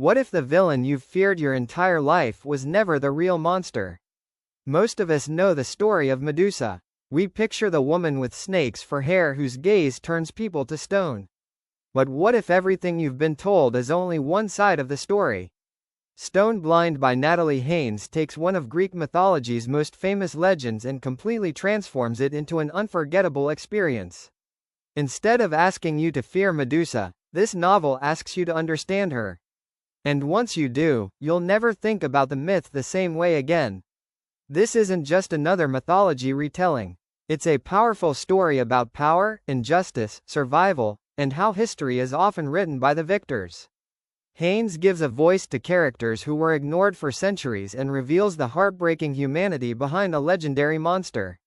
What if the villain you've feared your entire life was never the real monster? Most of us know the story of Medusa. We picture the woman with snakes for hair whose gaze turns people to stone. But what if everything you've been told is only one side of the story? Stone Blind by Natalie Haynes takes one of Greek mythology's most famous legends and completely transforms it into an unforgettable experience. Instead of asking you to fear Medusa, this novel asks you to understand her. And once you do, you'll never think about the myth the same way again. This isn't just another mythology retelling. It's a powerful story about power, injustice, survival, and how history is often written by the victors. Haynes gives a voice to characters who were ignored for centuries and reveals the heartbreaking humanity behind a legendary monster.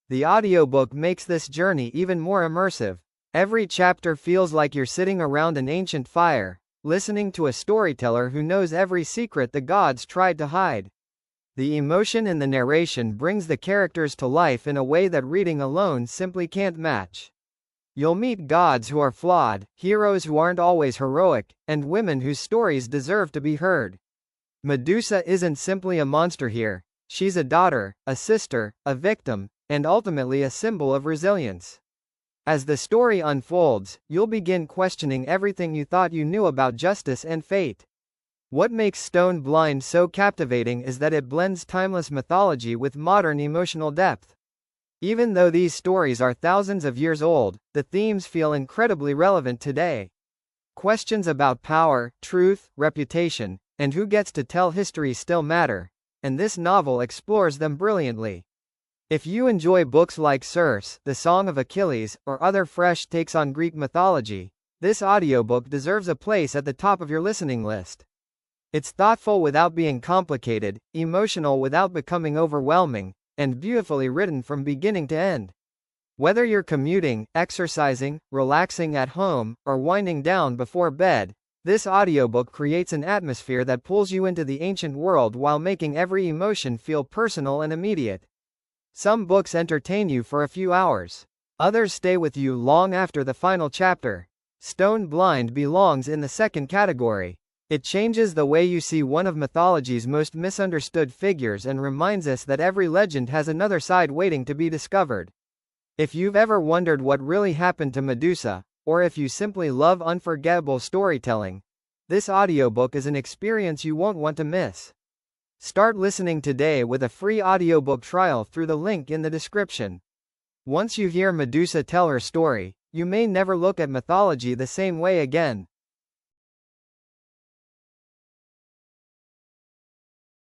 The audiobook makes this journey even more immersive. Every chapter feels like you're sitting around an ancient fire, listening to a storyteller who knows every secret the gods tried to hide. The emotion in the narration brings the characters to life in a way that reading alone simply can't match. You'll meet gods who are flawed, heroes who aren't always heroic, and women whose stories deserve to be heard. Medusa isn't simply a monster here. She's a daughter, a sister, a victim, and ultimately a symbol of resilience. As the story unfolds, you'll begin questioning everything you thought you knew about justice and fate. What makes Stone Blind so captivating is that it blends timeless mythology with modern emotional depth. Even though these stories are thousands of years old, the themes feel incredibly relevant today. Questions about power, truth, reputation, and who gets to tell history still matter, and this novel explores them brilliantly. If you enjoy books like Circe, The Song of Achilles, or other fresh takes on Greek mythology, this audiobook deserves a place at the top of your listening list. It's thoughtful without being complicated, emotional without becoming overwhelming, and beautifully written from beginning to end. Whether you're commuting, exercising, relaxing at home, or winding down before bed, this audiobook creates an atmosphere that pulls you into the ancient world while making every emotion feel personal and immediate. Some books entertain you for a few hours. Others stay with you long after the final chapter. Stone Blind belongs in the second category. It changes the way you see one of mythology's most misunderstood figures and reminds us that every legend has another side waiting to be discovered. If you've ever wondered what really happened to Medusa, or if you simply love unforgettable storytelling, this audiobook is an experience you won't want to miss. Start listening today with a free audiobook trial through the link in the description. Once you hear Medusa tell her story, you may never look at mythology the same way again.